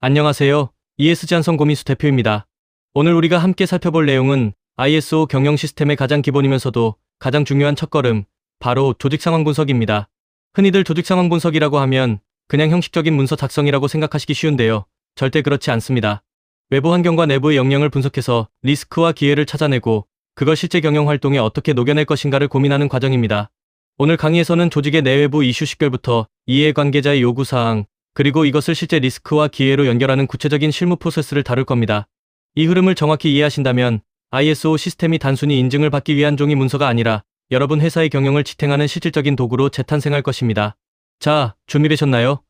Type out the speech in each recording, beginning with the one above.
안녕하세요. ESG 한성 고민수 대표입니다. 오늘 우리가 함께 살펴볼 내용은 ISO 경영 시스템의 가장 기본이면서도 가장 중요한 첫걸음, 바로 조직 상황 분석입니다. 흔히들 조직 상황 분석이라고 하면 그냥 형식적인 문서 작성이라고 생각하시기 쉬운데요. 절대 그렇지 않습니다. 외부 환경과 내부의 역량을 분석해서 리스크와 기회를 찾아내고 그걸 실제 경영 활동에 어떻게 녹여낼 것인가를 고민하는 과정입니다. 오늘 강의에서는 조직의 내외부 이슈 식별부터 이해관계자의 요구사항, 그리고 이것을 실제 리스크와 기회로 연결하는 구체적인 실무 프로세스를 다룰 겁니다. 이 흐름을 정확히 이해하신다면 ISO 시스템이 단순히 인증을 받기 위한 종이 문서가 아니라 여러분 회사의 경영을 지탱하는 실질적인 도구로 재탄생할 것입니다. 자, 준비되셨나요?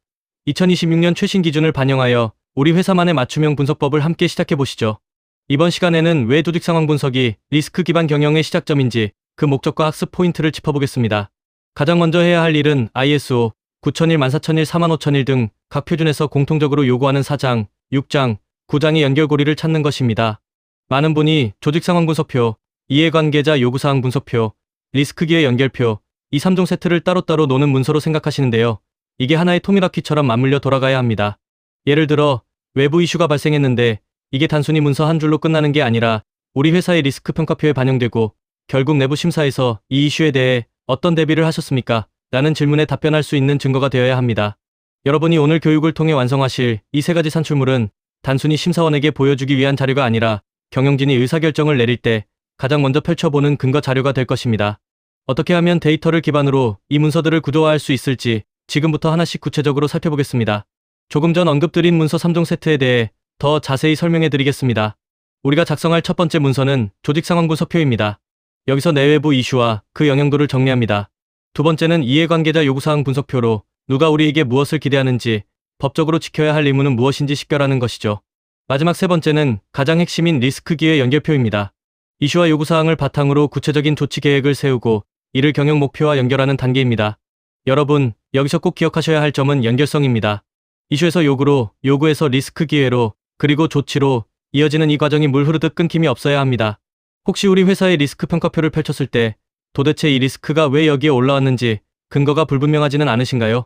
2026년 최신 기준을 반영하여 우리 회사만의 맞춤형 분석법을 함께 시작해보시죠. 이번 시간에는 왜 조직 상황 분석이 리스크 기반 경영의 시작점인지 그 목적과 학습 포인트를 짚어보겠습니다. 가장 먼저 해야 할 일은 ISO 9001, 14001, 45001 등 각 표준에서 공통적으로 요구하는 4장, 6장, 9장의 연결고리를 찾는 것입니다. 많은 분이 조직 상황 분석표, 이해관계자 요구사항 분석표, 리스크기회 연결표, 이 3종 세트를 따로따로 노는 문서로 생각하시는데요. 이게 하나의 통일바퀴처럼 맞물려 돌아가야 합니다. 예를 들어 외부 이슈가 발생했는데 이게 단순히 문서 한 줄로 끝나는 게 아니라 우리 회사의 리스크 평가표에 반영되고 결국 내부 심사에서 이 이슈에 대해 어떤 대비를 하셨습니까? 라는 질문에 답변할 수 있는 증거가 되어야 합니다. 여러분이 오늘 교육을 통해 완성하실 이 세 가지 산출물은 단순히 심사원에게 보여주기 위한 자료가 아니라 경영진이 의사결정을 내릴 때 가장 먼저 펼쳐보는 근거 자료가 될 것입니다. 어떻게 하면 데이터를 기반으로 이 문서들을 구조화할 수 있을지 지금부터 하나씩 구체적으로 살펴보겠습니다. 조금 전 언급드린 문서 3종 세트에 대해 더 자세히 설명해 드리겠습니다. 우리가 작성할 첫 번째 문서는 조직 상황 분석표입니다. 여기서 내외부 이슈와 그 영향도를 정리합니다. 두 번째는 이해관계자 요구사항 분석표로 누가 우리에게 무엇을 기대하는지, 법적으로 지켜야 할 의무는 무엇인지 식별하는 것이죠. 마지막 세 번째는 가장 핵심인 리스크 기회 연결표입니다. 이슈와 요구사항을 바탕으로 구체적인 조치 계획을 세우고 이를 경영 목표와 연결하는 단계입니다. 여러분, 여기서 꼭 기억하셔야 할 점은 연결성입니다. 이슈에서 요구로, 요구에서 리스크 기회로, 그리고 조치로 이어지는 이 과정이 물 흐르듯 끊김이 없어야 합니다. 혹시 우리 회사의 리스크 평가표를 펼쳤을 때 도대체 이 리스크가 왜 여기에 올라왔는지 근거가 불분명하지는 않으신가요?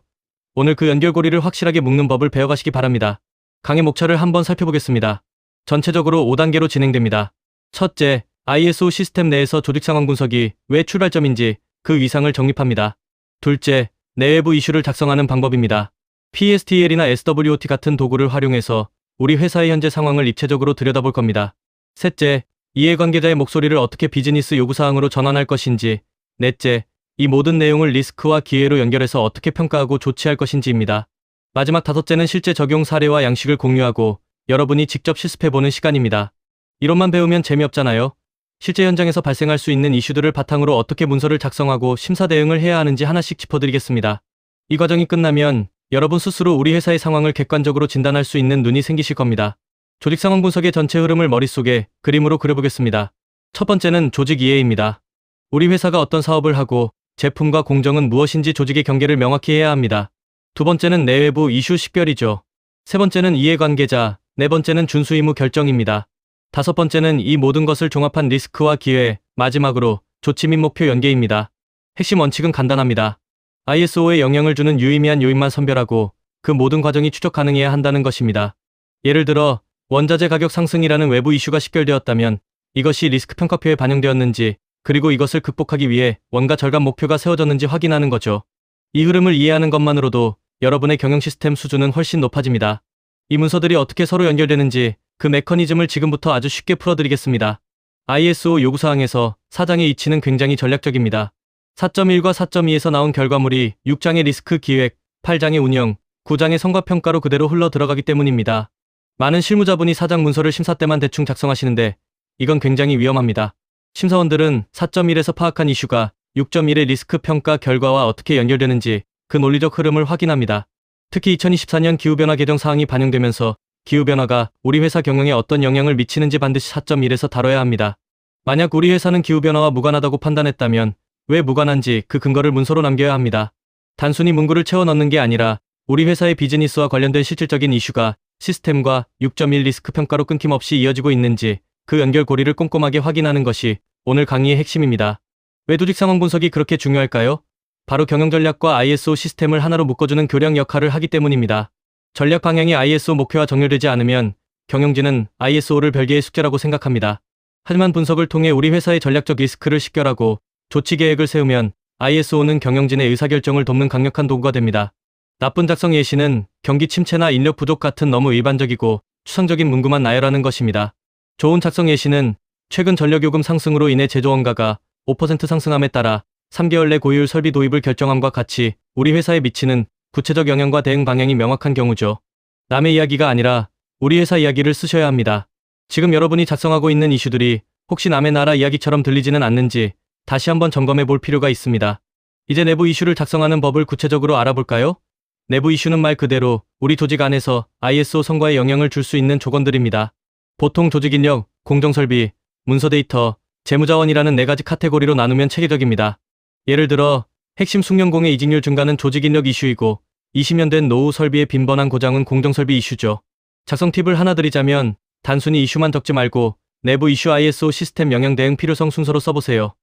오늘 그 연결고리를 확실하게 묶는 법을 배워가시기 바랍니다. 강의 목차를 한번 살펴보겠습니다. 전체적으로 5단계로 진행됩니다. 첫째, ISO 시스템 내에서 조직 상황 분석이 왜 출발점인지 그 위상을 정립합니다. 둘째, 내외부 이슈를 작성하는 방법입니다. PSTL이나 SWOT 같은 도구를 활용해서 우리 회사의 현재 상황을 입체적으로 들여다볼 겁니다. 셋째, 이해관계자의 목소리를 어떻게 비즈니스 요구사항으로 전환할 것인지. 넷째, 이 모든 내용을 리스크와 기회로 연결해서 어떻게 평가하고 조치할 것인지입니다. 마지막 다섯째는 실제 적용 사례와 양식을 공유하고 여러분이 직접 실습해보는 시간입니다. 이론만 배우면 재미없잖아요. 실제 현장에서 발생할 수 있는 이슈들을 바탕으로 어떻게 문서를 작성하고 심사 대응을 해야 하는지 하나씩 짚어드리겠습니다. 이 과정이 끝나면 여러분 스스로 우리 회사의 상황을 객관적으로 진단할 수 있는 눈이 생기실 겁니다. 조직 상황 분석의 전체 흐름을 머릿속에 그림으로 그려보겠습니다. 첫 번째는 조직 이해입니다. 우리 회사가 어떤 사업을 하고 제품과 공정은 무엇인지 조직의 경계를 명확히 해야 합니다. 두 번째는 내외부 이슈 식별이죠. 세 번째는 이해관계자, 네 번째는 준수 의무 결정입니다. 다섯 번째는 이 모든 것을 종합한 리스크와 기회, 마지막으로 조치 및 목표 연계입니다. 핵심 원칙은 간단합니다. ISO에 영향을 주는 유의미한 요인만 선별하고 그 모든 과정이 추적 가능해야 한다는 것입니다. 예를 들어 원자재 가격 상승이라는 외부 이슈가 식별되었다면 이것이 리스크 평가표에 반영되었는지, 그리고 이것을 극복하기 위해 원가 절감 목표가 세워졌는지 확인하는 거죠. 이 흐름을 이해하는 것만으로도 여러분의 경영 시스템 수준은 훨씬 높아집니다. 이 문서들이 어떻게 서로 연결되는지 그 메커니즘을 지금부터 아주 쉽게 풀어드리겠습니다. ISO 요구사항에서 4장의 이치는 굉장히 전략적입니다. 4.1과 4.2에서 나온 결과물이 6장의 리스크 기획, 8장의 운영, 9장의 성과평가로 그대로 흘러 들어가기 때문입니다. 많은 실무자분이 4장 문서를 심사 때만 대충 작성하시는데 이건 굉장히 위험합니다. 심사원들은 4.1에서 파악한 이슈가 6.1의 리스크 평가 결과와 어떻게 연결되는지 그 논리적 흐름을 확인합니다. 특히 2024년 기후변화 개정 사항이 반영되면서 기후변화가 우리 회사 경영에 어떤 영향을 미치는지 반드시 4.1에서 다뤄야 합니다. 만약 우리 회사는 기후변화와 무관하다고 판단했다면 왜 무관한지 그 근거를 문서로 남겨야 합니다. 단순히 문구를 채워 넣는 게 아니라 우리 회사의 비즈니스와 관련된 실질적인 이슈가 시스템과 6.1 리스크 평가로 끊김없이 이어지고 있는지 그 연결고리를 꼼꼼하게 확인하는 것이 오늘 강의의 핵심입니다. 왜 조직 상황 분석이 그렇게 중요할까요? 바로 경영 전략과 ISO 시스템을 하나로 묶어주는 교량 역할을 하기 때문입니다. 전략 방향이 ISO 목표와 정렬되지 않으면 경영진은 ISO를 별개의 숙제라고 생각합니다. 하지만 분석을 통해 우리 회사의 전략적 리스크를 식별하고 조치 계획을 세우면 ISO는 경영진의 의사결정을 돕는 강력한 도구가 됩니다. 나쁜 작성 예시는 경기 침체나 인력 부족 같은 너무 일반적이고 추상적인 문구만 나열하는 것입니다. 좋은 작성 예시는 최근 전력요금 상승으로 인해 제조 원가가 5% 상승함에 따라 3개월 내 고효율 설비 도입을 결정함과 같이 우리 회사에 미치는 구체적 영향과 대응 방향이 명확한 경우죠. 남의 이야기가 아니라 우리 회사 이야기를 쓰셔야 합니다. 지금 여러분이 작성하고 있는 이슈들이 혹시 남의 나라 이야기처럼 들리지는 않는지 다시 한번 점검해 볼 필요가 있습니다. 이제 내부 이슈를 작성하는 법을 구체적으로 알아볼까요? 내부 이슈는 말 그대로 우리 조직 안에서 ISO 성과에 영향을 줄 수 있는 조건들입니다. 보통 조직인력, 공정설비, 문서 데이터, 재무자원이라는 4가지 카테고리로 나누면 체계적입니다. 예를 들어 핵심 숙련공의 이직률 증가는 조직인력 이슈이고 20년 된 노후 설비의 빈번한 고장은 공정설비 이슈죠. 작성 팁을 하나 드리자면 단순히 이슈만 적지 말고 내부 이슈 ISO 시스템 영향 대응 필요성 순서로 써보세요.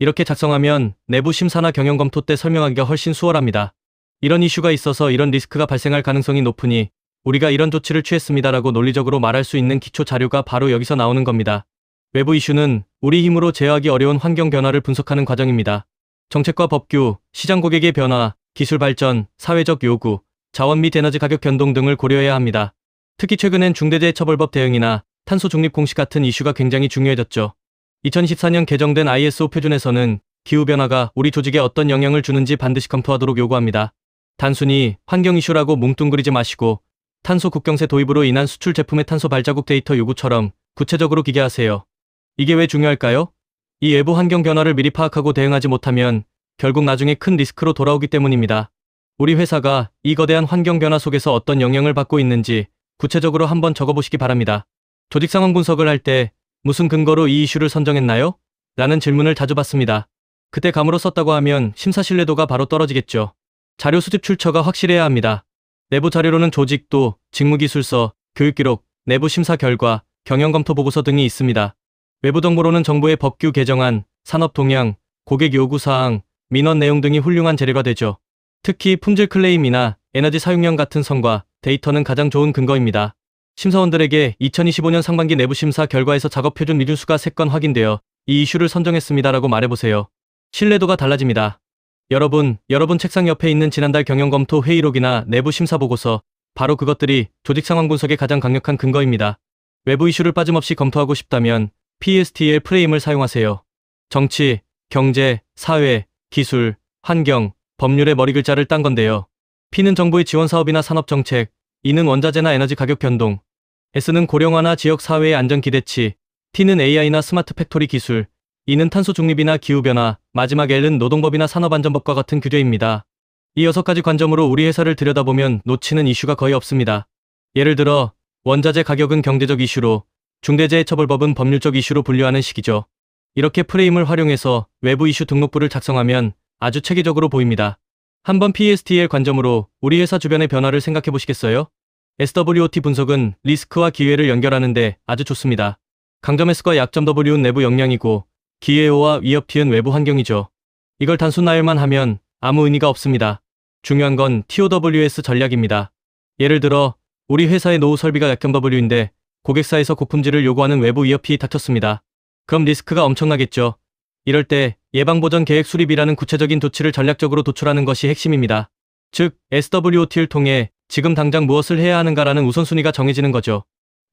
이렇게 작성하면 내부 심사나 경영 검토 때 설명하기가 훨씬 수월합니다. 이런 이슈가 있어서 이런 리스크가 발생할 가능성이 높으니 우리가 이런 조치를 취했습니다라고 논리적으로 말할 수 있는 기초 자료가 바로 여기서 나오는 겁니다. 외부 이슈는 우리 힘으로 제어하기 어려운 환경 변화를 분석하는 과정입니다. 정책과 법규, 시장 고객의 변화, 기술 발전, 사회적 요구, 자원 및 에너지 가격 변동 등을 고려해야 합니다. 특히 최근엔 중대재해처벌법 대응이나 탄소 중립 공시 같은 이슈가 굉장히 중요해졌죠. 2014년 개정된 ISO 표준에서는 기후변화가 우리 조직에 어떤 영향을 주는지 반드시 검토하도록 요구합니다. 단순히 환경 이슈라고 뭉뚱그리지 마시고 탄소 국경세 도입으로 인한 수출 제품의 탄소 발자국 데이터 요구처럼 구체적으로 기재하세요. 이게 왜 중요할까요? 이 외부 환경 변화를 미리 파악하고 대응하지 못하면 결국 나중에 큰 리스크로 돌아오기 때문입니다. 우리 회사가 이 거대한 환경 변화 속에서 어떤 영향을 받고 있는지 구체적으로 한번 적어보시기 바랍니다. 조직 상황 분석을 할 때 무슨 근거로 이 이슈를 선정했나요? 라는 질문을 자주 받습니다. 그때 감으로 썼다고 하면 심사 신뢰도가 바로 떨어지겠죠. 자료 수집 출처가 확실해야 합니다. 내부 자료로는 조직도, 직무기술서, 교육기록, 내부 심사 결과, 경영검토 보고서 등이 있습니다. 외부 정보로는 정부의 법규 개정안, 산업 동향, 고객 요구사항, 민원 내용 등이 훌륭한 재료가 되죠. 특히 품질 클레임이나 에너지 사용량 같은 성과, 데이터는 가장 좋은 근거입니다. 심사원들에게 2025년 상반기 내부 심사 결과에서 작업 표준 미준수가 3건 확인되어 이 이슈를 선정했습니다라고 말해보세요. 신뢰도가 달라집니다. 여러분 책상 옆에 있는 지난달 경영검토 회의록이나 내부 심사 보고서, 바로 그것들이 조직 상황 분석의 가장 강력한 근거입니다. 외부 이슈를 빠짐없이 검토하고 싶다면 PSTL 프레임을 사용하세요. 정치, 경제, 사회, 기술, 환경, 법률의 머리 글자를 딴 건데요. P는 정부의 지원 사업이나 산업 정책, E는 원자재나 에너지 가격 변동, S는 고령화나 지역 사회의 안전 기대치, T는 AI나 스마트 팩토리 기술, E는 탄소 중립이나 기후변화, 마지막 L은 노동법이나 산업안전법과 같은 규제입니다. 이 6가지 관점으로 우리 회사를 들여다보면 놓치는 이슈가 거의 없습니다. 예를 들어 원자재 가격은 경제적 이슈로, 중대재해처벌법은 법률적 이슈로 분류하는 식이죠. 이렇게 프레임을 활용해서 외부 이슈 등록부를 작성하면 아주 체계적으로 보입니다. 한번 PSTL 관점으로 우리 회사 주변의 변화를 생각해 보시겠어요? SWOT 분석은 리스크와 기회를 연결하는데 아주 좋습니다. 강점 S과 약점 W는 내부 역량이고 기회 O와 위협 T는 외부 환경이죠. 이걸 단순 나열만 하면 아무 의미가 없습니다. 중요한 건 TOWS 전략입니다. 예를 들어 우리 회사의 노후 설비가 약점 W인데 고객사에서 고품질을 요구하는 외부 위협이 닥쳤습니다. 그럼 리스크가 엄청나겠죠. 이럴 때 예방보전 계획 수립이라는 구체적인 조치를 전략적으로 도출하는 것이 핵심입니다. 즉 SWOT를 통해 지금 당장 무엇을 해야 하는가라는 우선순위가 정해지는 거죠.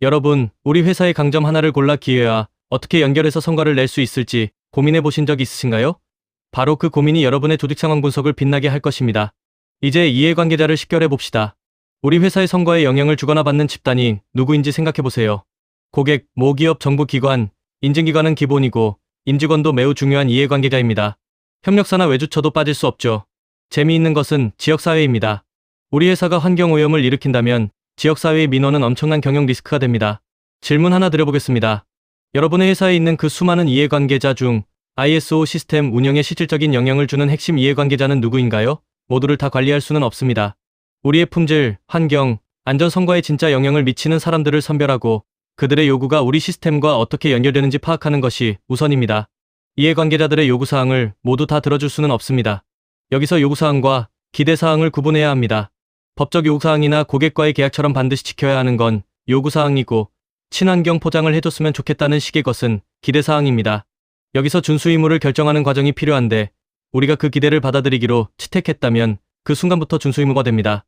여러분, 우리 회사의 강점 하나를 골라 기회와 어떻게 연결해서 성과를 낼 수 있을지 고민해 보신 적 있으신가요? 바로 그 고민이 여러분의 조직 상황 분석을 빛나게 할 것입니다. 이제 이해관계자를 식별해 봅시다. 우리 회사의 성과에 영향을 주거나 받는 집단이 누구인지 생각해 보세요. 고객, 모기업, 정부기관, 인증기관은 기본이고 임직원도 매우 중요한 이해관계자입니다. 협력사나 외주처도 빠질 수 없죠. 재미있는 것은 지역사회입니다. 우리 회사가 환경오염을 일으킨다면 지역사회의 민원은 엄청난 경영 리스크가 됩니다. 질문 하나 드려보겠습니다. 여러분의 회사에 있는 그 수많은 이해관계자 중 ISO 시스템 운영에 실질적인 영향을 주는 핵심 이해관계자는 누구인가요? 모두를 다 관리할 수는 없습니다. 우리의 품질, 환경, 안전 성과에 진짜 영향을 미치는 사람들을 선별하고 그들의 요구가 우리 시스템과 어떻게 연결되는지 파악하는 것이 우선입니다. 이해관계자들의 요구사항을 모두 다 들어줄 수는 없습니다. 여기서 요구사항과 기대사항을 구분해야 합니다. 법적 요구사항이나 고객과의 계약처럼 반드시 지켜야 하는 건 요구사항이고 친환경 포장을 해줬으면 좋겠다는 식의 것은 기대사항입니다. 여기서 준수 의무를 결정하는 과정이 필요한데 우리가 그 기대를 받아들이기로 채택했다면 그 순간부터 준수 의무가 됩니다.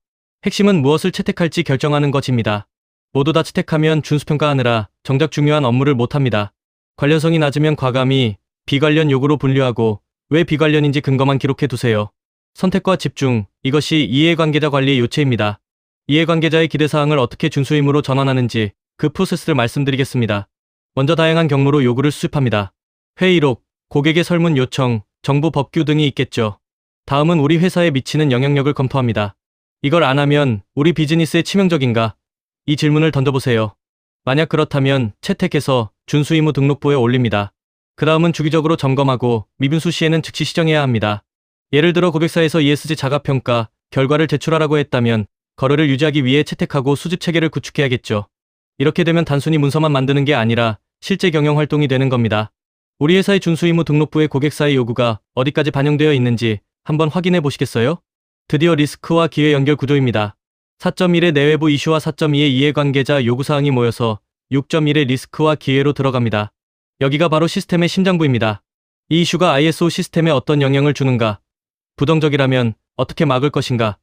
핵심은 무엇을 채택할지 결정하는 것입니다. 모두 다 채택하면 준수평가하느라 정작 중요한 업무를 못합니다. 관련성이 낮으면 과감히 비관련 요구로 분류하고 왜 비관련인지 근거만 기록해 두세요. 선택과 집중, 이것이 이해관계자 관리의 요체입니다. 이해관계자의 기대사항을 어떻게 준수 의무로 전환하는지 그 프로세스를 말씀드리겠습니다. 먼저 다양한 경로로 요구를 수집합니다. 회의록, 고객의 설문 요청, 정부 법규 등이 있겠죠. 다음은 우리 회사에 미치는 영향력을 검토합니다. 이걸 안 하면 우리 비즈니스에 치명적인가? 이 질문을 던져보세요. 만약 그렇다면 채택해서 준수 의무 등록부에 올립니다. 그 다음은 주기적으로 점검하고 미분수 시에는 즉시 시정해야 합니다. 예를 들어 고객사에서 ESG 자가평가 결과를 제출하라고 했다면 거래를 유지하기 위해 채택하고 수집 체계를 구축해야겠죠. 이렇게 되면 단순히 문서만 만드는 게 아니라 실제 경영 활동이 되는 겁니다. 우리 회사의 준수 의무 등록부에 고객사의 요구가 어디까지 반영되어 있는지 한번 확인해 보시겠어요? 드디어 리스크와 기회 연결 구조입니다. 4.1의 내외부 이슈와 4.2의 이해관계자 요구사항이 모여서 6.1의 리스크와 기회로 들어갑니다. 여기가 바로 시스템의 심장부입니다. 이 이슈가 ISO 시스템에 어떤 영향을 주는가? 부정적이라면 어떻게 막을 것인가?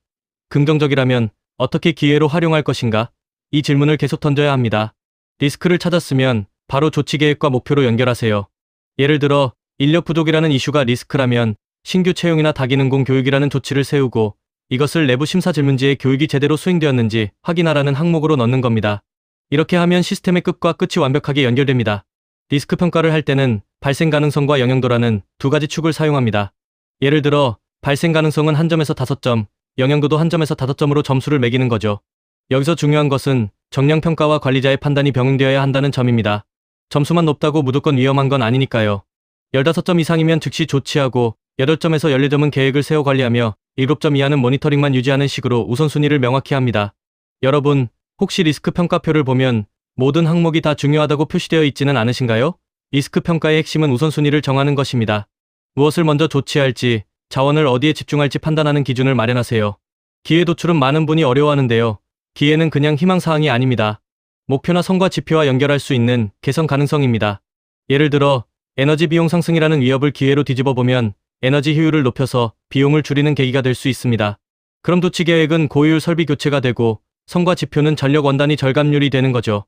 긍정적이라면 어떻게 기회로 활용할 것인가? 이 질문을 계속 던져야 합니다. 리스크를 찾았으면 바로 조치계획과 목표로 연결하세요. 예를 들어 인력 부족이라는 이슈가 리스크라면 신규 채용이나 다기능공 교육이라는 조치를 세우고 이것을 내부 심사 질문지에 교육이 제대로 수행되었는지 확인하라는 항목으로 넣는 겁니다. 이렇게 하면 시스템의 끝과 끝이 완벽하게 연결됩니다. 리스크 평가를 할 때는 발생 가능성과 영향도라는 두 가지 축을 사용합니다. 예를 들어 발생 가능성은 한 점에서 5점, 영향도도 한 점에서 5점으로 점수를 매기는 거죠. 여기서 중요한 것은 정량 평가와 관리자의 판단이 병행되어야 한다는 점입니다. 점수만 높다고 무조건 위험한 건 아니니까요. 15점 이상이면 즉시 조치하고 8점에서 14점은 계획을 세워 관리하며 7점 이하는 모니터링만 유지하는 식으로 우선순위를 명확히 합니다. 여러분, 혹시 리스크 평가표를 보면 모든 항목이 다 중요하다고 표시되어 있지는 않으신가요? 리스크 평가의 핵심은 우선순위를 정하는 것입니다. 무엇을 먼저 조치할지, 자원을 어디에 집중할지 판단하는 기준을 마련하세요. 기회 도출은 많은 분이 어려워하는데요. 기회는 그냥 희망사항이 아닙니다. 목표나 성과 지표와 연결할 수 있는 개선 가능성입니다. 예를 들어 에너지 비용 상승이라는 위협을 기회로 뒤집어 보면 에너지 효율을 높여서 비용을 줄이는 계기가 될 수 있습니다. 그럼 조치 계획은 고효율 설비 교체가 되고 성과 지표는 전력 원단위 절감률이 되는 거죠.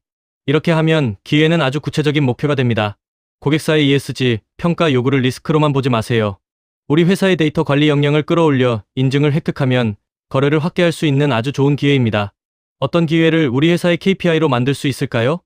이렇게 하면 기회는 아주 구체적인 목표가 됩니다. 고객사의 ESG 평가 요구를 리스크로만 보지 마세요. 우리 회사의 데이터 관리 역량을 끌어올려 인증을 획득하면 거래를 확대할 수 있는 아주 좋은 기회입니다. 어떤 기회를 우리 회사의 KPI로 만들 수 있을까요?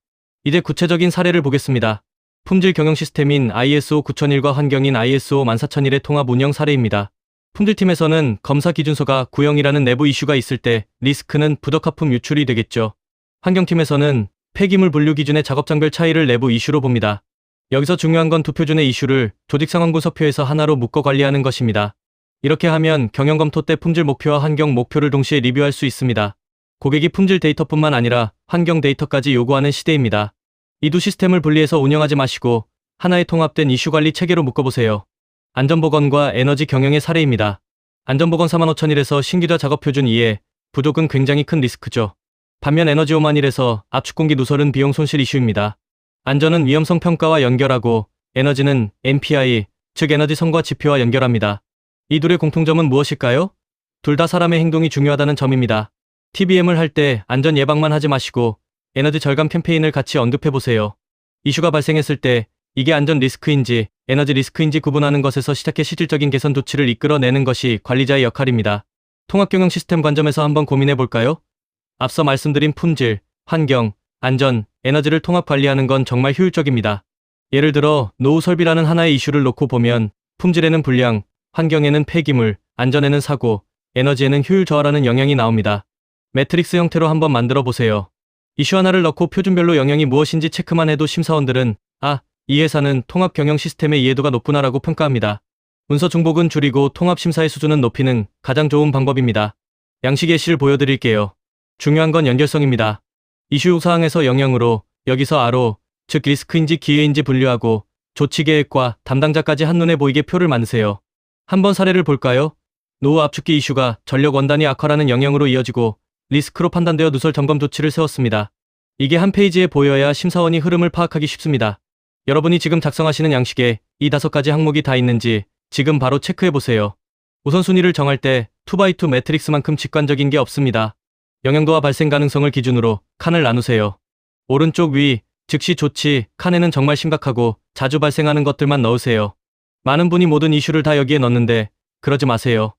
이제 구체적인 사례를 보겠습니다. 품질 경영 시스템인 ISO 9001과 환경인 ISO 14001의 통합 운영 사례입니다. 품질팀에서는 검사 기준서가 구형이라는 내부 이슈가 있을 때 리스크는 부적합품 유출이 되겠죠. 환경팀에서는 폐기물 분류 기준의 작업장별 차이를 내부 이슈로 봅니다. 여기서 중요한 건 두 표준의 이슈를 조직 상황 분석표에서 하나로 묶어 관리하는 것입니다. 이렇게 하면 경영 검토 때 품질 목표와 환경 목표를 동시에 리뷰할 수 있습니다. 고객이 품질 데이터뿐만 아니라 환경 데이터까지 요구하는 시대입니다. 이 두 시스템을 분리해서 운영하지 마시고 하나의 통합된 이슈 관리 체계로 묶어보세요. 안전보건과 에너지 경영의 사례입니다. 안전보건 45001에서 신규자 작업표준 2에 부족은 굉장히 큰 리스크죠. 반면 에너지 5만일에서 압축공기 누설은 비용 손실 이슈입니다. 안전은 위험성 평가와 연결하고 에너지는 MPI, 즉 에너지 성과 지표와 연결합니다. 이 둘의 공통점은 무엇일까요? 둘 다 사람의 행동이 중요하다는 점입니다. TBM을 할 때 안전 예방만 하지 마시고 에너지 절감 캠페인을 같이 언급해보세요. 이슈가 발생했을 때 이게 안전 리스크인지 에너지 리스크인지 구분하는 것에서 시작해 실질적인 개선 조치를 이끌어내는 것이 관리자의 역할입니다. 통합경영 시스템 관점에서 한번 고민해볼까요? 앞서 말씀드린 품질, 환경, 안전, 에너지를 통합 관리하는 건 정말 효율적입니다. 예를 들어 노후 설비라는 하나의 이슈를 놓고 보면 품질에는 불량, 환경에는 폐기물, 안전에는 사고, 에너지에는 효율 저하라는 영향이 나옵니다. 매트릭스 형태로 한번 만들어 보세요. 이슈 하나를 넣고 표준별로 영향이 무엇인지 체크만 해도 심사원들은 이 회사는 통합 경영 시스템의 이해도가 높구나라고 평가합니다. 문서 중복은 줄이고 통합 심사의 수준은 높이는 가장 좋은 방법입니다. 양식 예시를 보여드릴게요. 중요한 건 연결성입니다. 이슈 사항에서 영향으로 여기서 RO, 즉 리스크인지 기회인지 분류하고 조치 계획과 담당자까지 한눈에 보이게 표를 만드세요. 한번 사례를 볼까요? 노후 압축기 이슈가 전력 원단위 악화라는 영향으로 이어지고 리스크로 판단되어 누설 점검 조치를 세웠습니다. 이게 한 페이지에 보여야 심사원이 흐름을 파악하기 쉽습니다. 여러분이 지금 작성하시는 양식에 이 5가지 항목이 다 있는지 지금 바로 체크해보세요. 우선순위를 정할 때 2x2 매트릭스만큼 직관적인 게 없습니다. 영향도와 발생 가능성을 기준으로 칸을 나누세요. 오른쪽 위, 즉시 조치, 칸에는 정말 심각하고 자주 발생하는 것들만 넣으세요. 많은 분이 모든 이슈를 다 여기에 넣는데 그러지 마세요.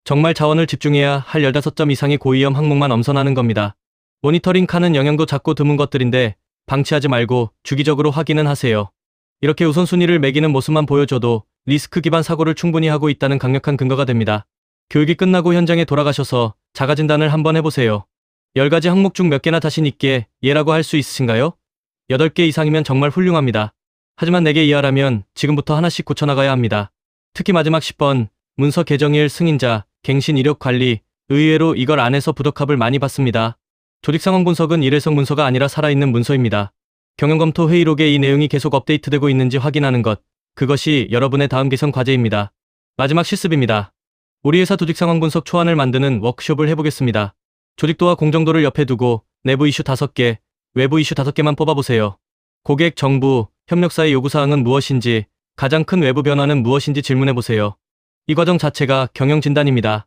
정말 자원을 집중해야 할 15점 이상의 고위험 항목만 엄선하는 겁니다. 모니터링 칸은 영향도 작고 드문 것들인데 방치하지 말고 주기적으로 확인은 하세요. 이렇게 우선순위를 매기는 모습만 보여줘도 리스크 기반 사고를 충분히 하고 있다는 강력한 근거가 됩니다. 교육이 끝나고 현장에 돌아가셔서 자가진단을 한번 해보세요. 10가지 항목 중 몇 개나 자신 있게 예라고 할 수 있으신가요? 8개 이상이면 정말 훌륭합니다. 하지만 4개 이하라면 지금부터 하나씩 고쳐나가야 합니다. 특히 마지막 10번, 문서 개정일 승인자, 갱신 이력 관리, 의외로 이걸 안 해서 부적합을 많이 받습니다. 조직 상황 분석은 일회성 문서가 아니라 살아있는 문서입니다. 경영검토 회의록에 이 내용이 계속 업데이트되고 있는지 확인하는 것, 그것이 여러분의 다음 개선 과제입니다. 마지막 실습입니다. 우리 회사 조직 상황 분석 초안을 만드는 워크숍을 해보겠습니다. 조직도와 공정도를 옆에 두고 내부 이슈 5개, 외부 이슈 5개만 뽑아보세요. 고객, 정부, 협력사의 요구사항은 무엇인지, 가장 큰 외부 변화는 무엇인지 질문해보세요. 이 과정 자체가 경영진단입니다.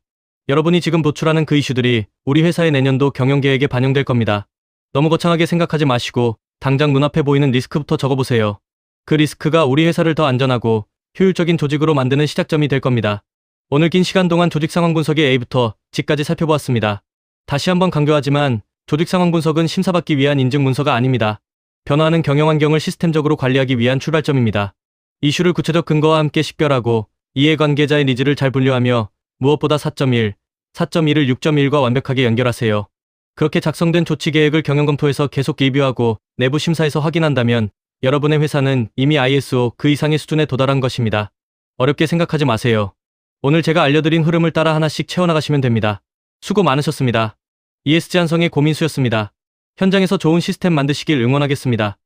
여러분이 지금 도출하는 그 이슈들이 우리 회사의 내년도 경영계획에 반영될 겁니다. 너무 거창하게 생각하지 마시고 당장 눈앞에 보이는 리스크부터 적어보세요. 그 리스크가 우리 회사를 더 안전하고 효율적인 조직으로 만드는 시작점이 될 겁니다. 오늘 긴 시간 동안 조직 상황 분석의 A부터 G까지 살펴보았습니다. 다시 한번 강조하지만 조직 상황 분석은 심사받기 위한 인증 문서가 아닙니다. 변화하는 경영 환경을 시스템적으로 관리하기 위한 출발점입니다. 이슈를 구체적 근거와 함께 식별하고 이해관계자의 니즈를 잘 분류하며 무엇보다 4.1, 4.1을 6.1과 완벽하게 연결하세요. 그렇게 작성된 조치 계획을 경영검토에서 계속 리뷰하고 내부 심사에서 확인한다면 여러분의 회사는 이미 ISO 그 이상의 수준에 도달한 것입니다. 어렵게 생각하지 마세요. 오늘 제가 알려드린 흐름을 따라 하나씩 채워나가시면 됩니다. 수고 많으셨습니다. ESG 한성의 고민수였습니다. 현장에서 좋은 시스템 만드시길 응원하겠습니다.